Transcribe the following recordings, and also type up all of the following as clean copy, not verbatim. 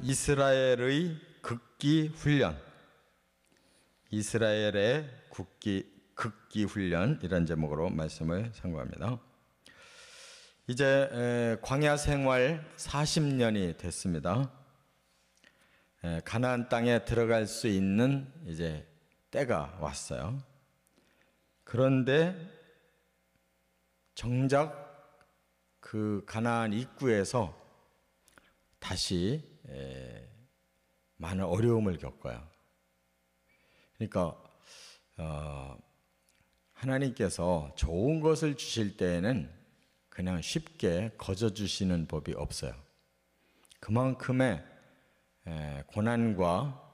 이스라엘의 극기 훈련, 이스라엘의 극기 훈련 이런 제목으로 말씀을 상고합니다. 이제 광야 생활 40년이 됐습니다. 가나안 땅에 들어갈 수 있는 이제 때가 왔어요. 그런데 정작 그 가나안 입구에서 다시 많은 어려움을 겪어요. 그러니까 하나님께서 좋은 것을 주실 때에는 그냥 쉽게 거저 주시는 법이 없어요. 그만큼의 고난과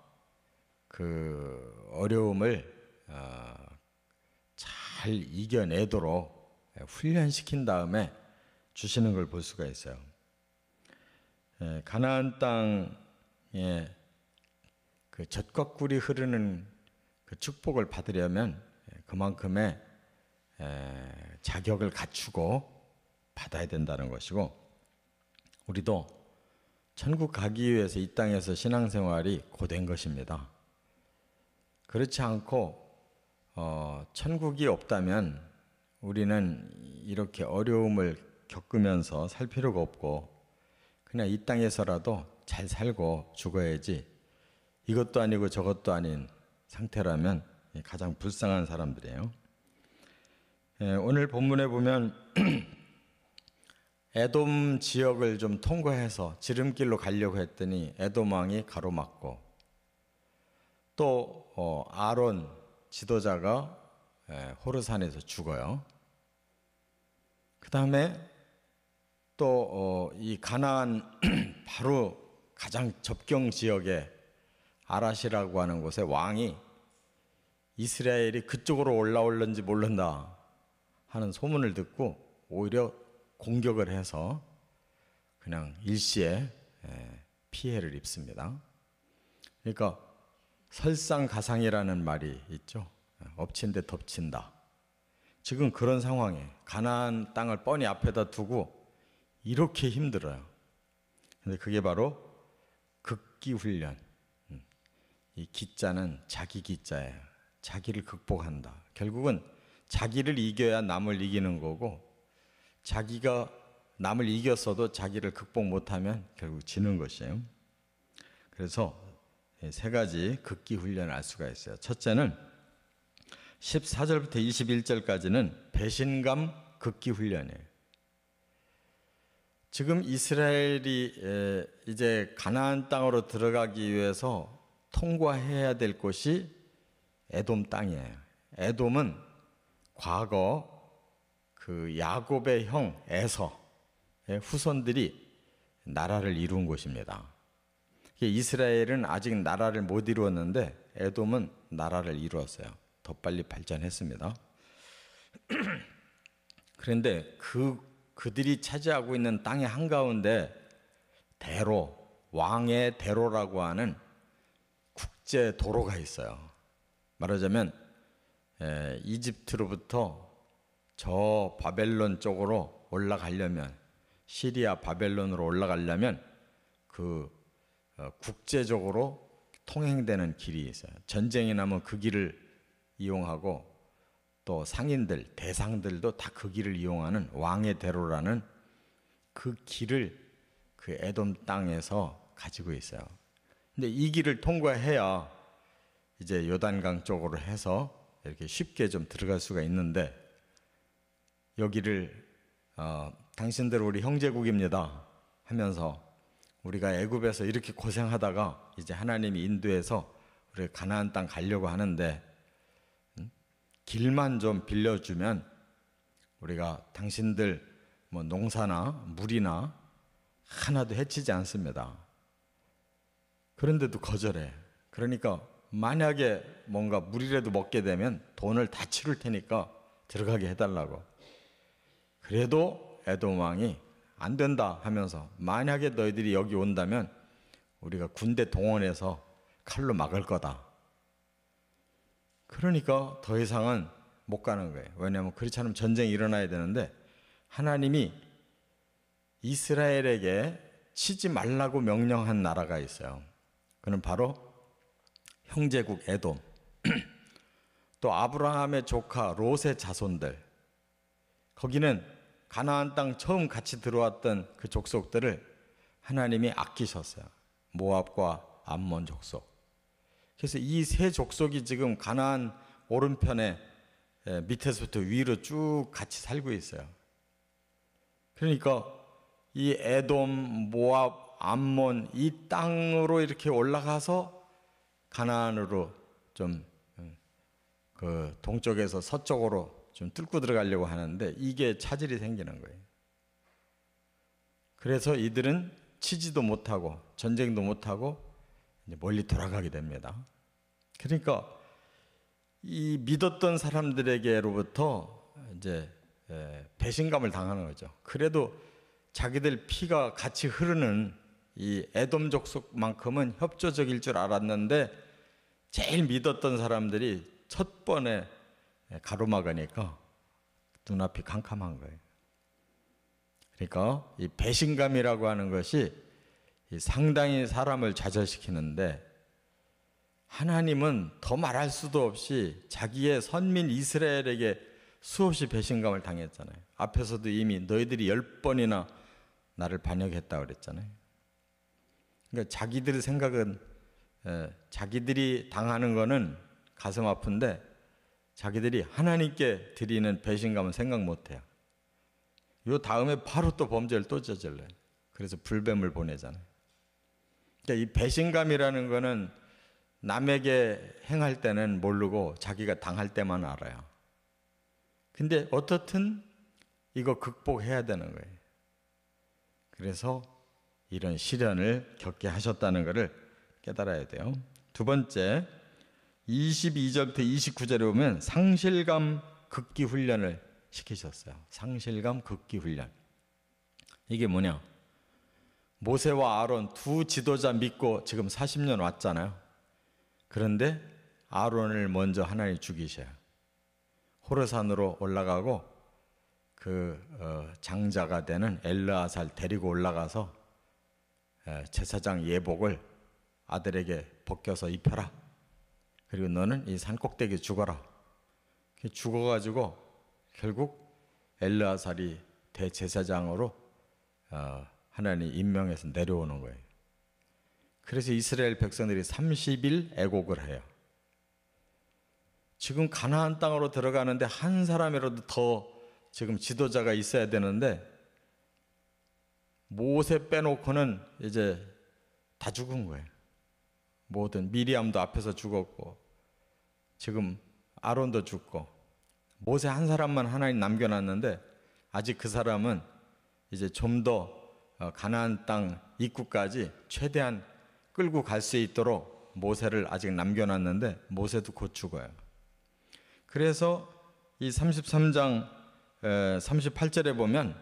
그 어려움을 잘 이겨내도록 훈련시킨 다음에 주시는 걸 볼 수가 있어요. 가나안 땅에 그 젖과 꿀이 흐르는 그 축복을 받으려면 그만큼의 자격을 갖추고 받아야 된다는 것이고, 우리도 천국 가기 위해서 이 땅에서 신앙생활이 고된 것입니다. 그렇지 않고 천국이 없다면 우리는 이렇게 어려움을 겪으면서 살 필요가 없고 그냥 이 땅에서라도 잘 살고 죽어야지, 이것도 아니고 저것도 아닌 상태라면 가장 불쌍한 사람들이에요. 오늘 본문에 보면 에돔 지역을 좀 통과해서 지름길로 가려고 했더니 에돔 왕이 가로막고, 또 아론 지도자가 호르산에서 죽어요. 그 다음에 또 이 가나안 바로 가장 접경 지역에 아라시라고 하는 곳에 왕이 이스라엘이 그쪽으로 올라올는지 모른다 하는 소문을 듣고 오히려 공격을 해서 그냥 일시에 피해를 입습니다. 그러니까 설상가상이라는 말이 있죠. 엎친 데 덮친다. 지금 그런 상황에 가나안 땅을 뻔히 앞에다 두고 이렇게 힘들어요. 근데 그게 바로 극기훈련. 이 기자는 자기 기자예요. 자기를 극복한다. 결국은 자기를 이겨야 남을 이기는 거고, 자기가 남을 이겼어도 자기를 극복 못하면 결국 지는 것이에요. 그래서 세 가지 극기 훈련을 알 수가 있어요. 첫째는 14절부터 21절까지는 배신감 극기 훈련이에요. 지금 이스라엘이 이제 가나안 땅으로 들어가기 위해서 통과해야 될 곳이 에돔 땅이에요. 에돔은 과거 그 야곱의 형 에서의 후손들이 나라를 이룬 곳입니다. 이스라엘은 아직 나라를 못 이루었는데 에돔은 나라를 이루었어요. 더 빨리 발전했습니다. 그런데 그들이 차지하고 있는 땅의 한가운데 대로, 왕의 대로라고 하는 국제 도로가 있어요. 말하자면 이집트로부터 저 바벨론 쪽으로 올라가려면, 시리아 바벨론으로 올라가려면 그 국제적으로 통행되는 길이 있어요. 전쟁이 나면 그 길을 이용하고, 또 상인들, 대상들도 다 그 길을 이용하는 왕의 대로라는 그 길을 그 에돔 땅에서 가지고 있어요. 근데 이 길을 통과해야 이제 요단강 쪽으로 해서 이렇게 쉽게 좀 들어갈 수가 있는데, 여기를 당신들 우리 형제국입니다 하면서 우리가 애굽에서 이렇게 고생하다가 이제 하나님이 인도해서 우리 가나안 땅 가려고 하는데 길만 좀 빌려주면 우리가 당신들 뭐 농사나 물이나 하나도 해치지 않습니다. 그런데도 거절해. 그러니까 만약에 뭔가 물이라도 먹게 되면 돈을 다 치를 테니까 들어가게 해달라고. 그래도 에돔 왕이 안 된다 하면서, 만약에 너희들이 여기 온다면 우리가 군대 동원해서 칼로 막을 거다. 그러니까 더 이상은 못 가는 거예요. 왜냐하면 그렇지 않으면 전쟁이 일어나야 되는데, 하나님이 이스라엘에게 치지 말라고 명령한 나라가 있어요. 그는 바로 형제국 에돔. 또 아브라함의 조카 롯의 자손들, 거기는 가나안 땅 처음 같이 들어왔던 그 족속들을 하나님이 아끼셨어요. 모압과 암몬 족속. 그래서 이 세 족속이 지금 가나안 오른편에 밑에서부터 위로 쭉 같이 살고 있어요. 그러니까 이 에돔, 모압, 암몬 이 땅으로 이렇게 올라가서 가나안으로 좀 그 동쪽에서 서쪽으로 좀 뚫고 들어가려고 하는데 이게 차질이 생기는 거예요. 그래서 이들은 치지도 못하고 전쟁도 못하고 이제 멀리 돌아가게 됩니다. 그러니까 이 믿었던 사람들에게로부터 이제 배신감을 당하는 거죠. 그래도 자기들 피가 같이 흐르는 이 에돔 족속만큼은 협조적일 줄 알았는데 제일 믿었던 사람들이 첫 번에 가로막으니까 눈앞이 캄캄한 거예요. 그러니까 이 배신감이라고 하는 것이 상당히 사람을 좌절시키는데 하나님은 더 말할 수도 없이 자기의 선민 이스라엘에게 수없이 배신감을 당했잖아요. 앞에서도 이미 너희들이 10번이나 나를 반역했다고 그랬잖아요. 그러니까 자기들의 생각은 자기들이 당하는 거는 가슴 아픈데 자기들이 하나님께 드리는 배신감은 생각 못해요. 요 다음에 바로 또 범죄를 또 저질러요. 그래서 불뱀을 보내잖아요. 그러니까 이 배신감이라는 거는 남에게 행할 때는 모르고 자기가 당할 때만 알아요. 근데 어떻든 이거 극복해야 되는 거예요. 그래서 이런 시련을 겪게 하셨다는 것을 깨달아야 돼요. 두 번째, 22절부터 29절에 보면 상실감 극기 훈련을 시키셨어요. 상실감 극기 훈련. 이게 뭐냐? 모세와 아론 두 지도자 믿고 지금 40년 왔잖아요. 그런데 아론을 먼저 하나님이 죽이셔요. 호르산으로 올라가고 그 장자가 되는 엘르아살 데리고 올라가서 제사장 예복을 아들에게 벗겨서 입혀라. 그리고 너는 이 산 꼭대기에 죽어라. 죽어가지고 결국 엘르아살이 대제사장으로 하나님 임명해서 내려오는 거예요. 그래서 이스라엘 백성들이 30일 애곡을 해요. 지금 가나안 땅으로 들어가는데 한 사람이라도 더 지금 지도자가 있어야 되는데 모세 빼놓고는 이제 다 죽은 거예요. 모든 미리암도 앞에서 죽었고 지금 아론도 죽고 모세 한 사람만 하나님 남겨놨는데 아직 그 사람은 이제 좀 더 가나안 땅 입구까지 최대한 끌고 갈 수 있도록 모세를 아직 남겨놨는데 모세도 곧 죽어요. 그래서 이 33장 38절에 보면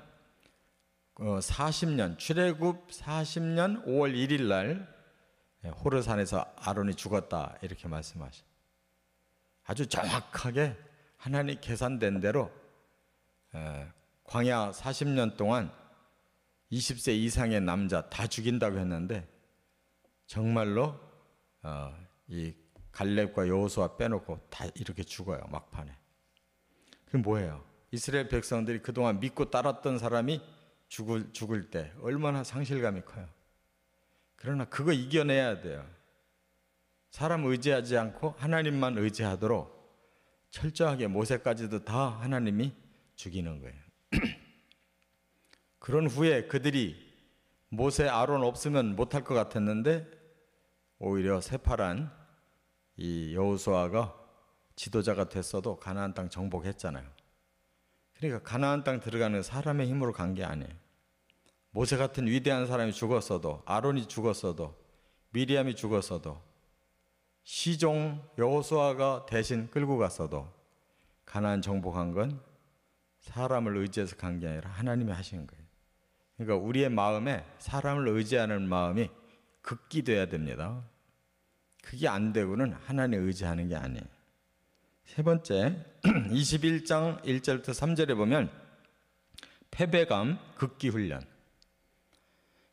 40년 출애굽 40년 5월 1일 날 호르산에서 아론이 죽었다 이렇게 말씀하셔. 아주 정확하게 하나님 계산된 대로 광야 40년 동안 20세 이상의 남자 다 죽인다고 했는데 정말로 이 갈렙과 여호수아 빼놓고 다 이렇게 죽어요. 막판에. 그게 뭐예요? 이스라엘 백성들이 그동안 믿고 따랐던 사람이 죽을 때 얼마나 상실감이 커요. 그러나 그거 이겨내야 돼요. 사람 의지하지 않고 하나님만 의지하도록 철저하게 모세까지도 다 하나님이 죽이는 거예요. 그런 후에 그들이 모세 아론 없으면 못할 것 같았는데 오히려 새파란 이 여호수아가 지도자가 됐어도 가나안 땅 정복했잖아요. 그러니까 가나안 땅 들어가는 사람의 힘으로 간 게 아니에요. 모세 같은 위대한 사람이 죽었어도 아론이 죽었어도 미리암이 죽었어도 시종 여호수아가 대신 끌고 갔어도 가나안 정복한 건 사람을 의지해서 간 게 아니라 하나님이 하신 거예요. 그러니까 우리의 마음에 사람을 의지하는 마음이 극기 돼야 됩니다. 그게 안 되고는 하나님 의지하는 게 아니에요. 세 번째 21장 1절부터 3절에 보면 패배감 극기 훈련.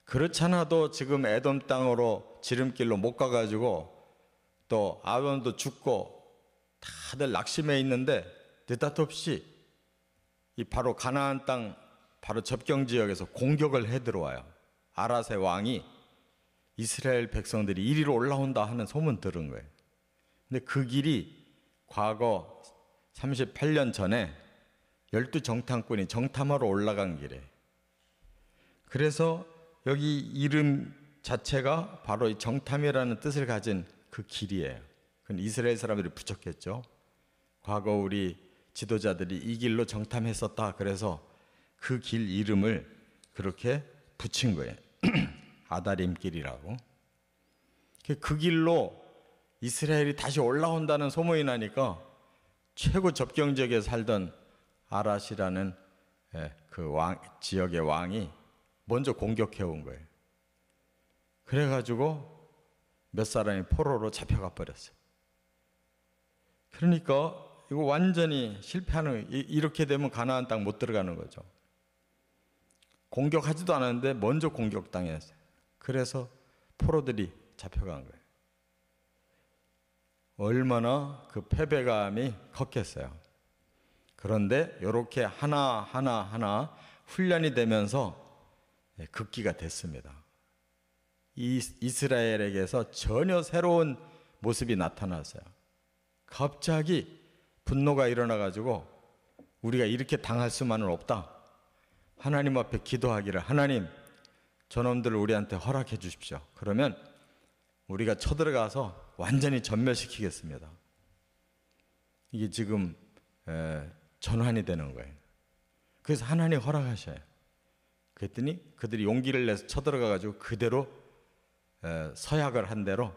그렇잖아도 지금 에돔 땅으로 지름길로 못 가가지고 또 아론도 죽고 다들 낙심해 있는데 느닷없이 이 바로 가나안 땅 바로 접경 지역에서 공격을 해 들어와요. 아랏의 왕이 이스라엘 백성들이 이리로 올라온다 하는 소문 들은 거예요. 근데 그 길이 과거 38년 전에 12정탐꾼이 정탐하러 올라간 길이에요. 그래서 여기 이름 자체가 바로 이 정탐이라는 뜻을 가진 그 길이에요. 그건 이스라엘 사람들이 붙였겠죠. 과거 우리 지도자들이 이 길로 정탐했었다. 그래서 그 길 이름을 그렇게 붙인 거예요. 아다림 길이라고. 그 길로 이스라엘이 다시 올라온다는 소문이 나니까 최고 접경 지역에 살던 아랏이라는 그 지역의 왕이 먼저 공격해 온 거예요. 그래가지고 몇 사람이 포로로 잡혀가 버렸어요. 그러니까 이거 완전히 실패하는, 이렇게 되면 가나안 땅 못 들어가는 거죠. 공격하지도 않았는데 먼저 공격당했어요. 그래서 포로들이 잡혀간 거예요. 얼마나 그 패배감이 컸겠어요. 그런데 이렇게 하나 훈련이 되면서 극기가 됐습니다. 이스라엘에게서 전혀 새로운 모습이 나타났어요. 갑자기 분노가 일어나가지고 우리가 이렇게 당할 수만은 없다. 하나님 앞에 기도하기를, 하나님 저놈들을 우리한테 허락해 주십시오. 그러면 우리가 쳐들어가서 완전히 전멸시키겠습니다. 이게 지금 전환이 되는 거예요. 그래서 하나님 허락하셔요. 그랬더니 그들이 용기를 내서 쳐들어가가지고 그대로 서약을 한 대로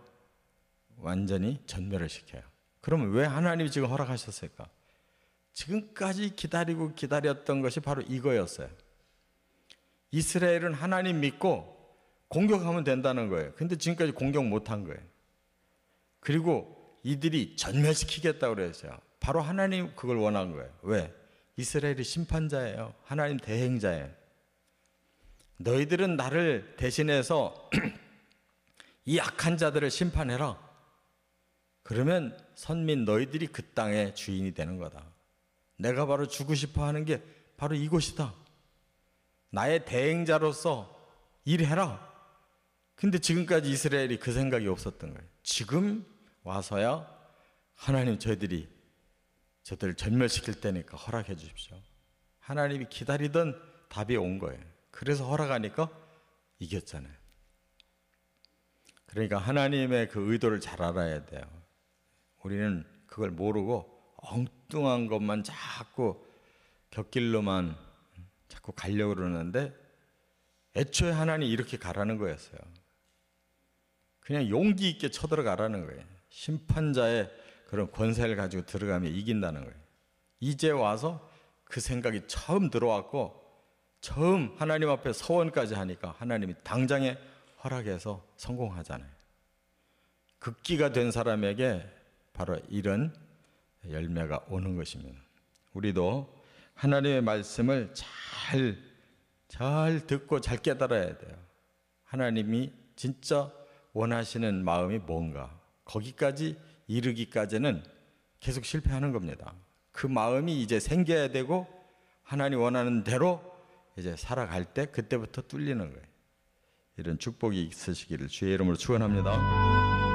완전히 전멸을 시켜요. 그러면 왜 하나님이 지금 허락하셨을까? 지금까지 기다렸던 것이 바로 이거였어요. 이스라엘은 하나님 믿고 공격하면 된다는 거예요. 근데 지금까지 공격 못한 거예요. 그리고 이들이 전멸시키겠다고 그랬어요. 바로 하나님 그걸 원한 거예요. 왜? 이스라엘이 심판자예요. 하나님 대행자예요. 너희들은 나를 대신해서 이 악한 자들을 심판해라. 그러면 선민 너희들이 그 땅의 주인이 되는 거다. 내가 바로 주고 싶어 하는 게 바로 이곳이다. 나의 대행자로서 일해라. 근데 지금까지 이스라엘이 그 생각이 없었던 거예요. 지금 와서야 하나님 저들을 전멸시킬 때니까 허락해 주십시오. 하나님이 기다리던 답이 온 거예요. 그래서 허락하니까 이겼잖아요. 그러니까 하나님의 그 의도를 잘 알아야 돼요. 우리는 그걸 모르고 엉뚱한 것만 자꾸 곁길로만 자꾸 가려고 그러는데 애초에 하나님이 이렇게 가라는 거였어요. 그냥 용기 있게 쳐들어가라는 거예요. 심판자의 그런 권세를 가지고 들어가면 이긴다는 거예요. 이제 와서 그 생각이 처음 들어왔고 처음 하나님 앞에 서원까지 하니까 하나님이 당장에 허락해서 성공하잖아요. 극기가 된 사람에게 바로 이런 열매가 오는 것입니다. 우리도 하나님의 말씀을 잘 듣고 잘 깨달아야 돼요. 하나님이 진짜 원하시는 마음이 뭔가, 거기까지 이르기까지는 계속 실패하는 겁니다. 그 마음이 이제 생겨야 되고 하나님 원하는 대로 이제 살아갈 때 그때부터 뚫리는 거예요. 이런 축복이 있으시기를 주의 이름으로 축원합니다.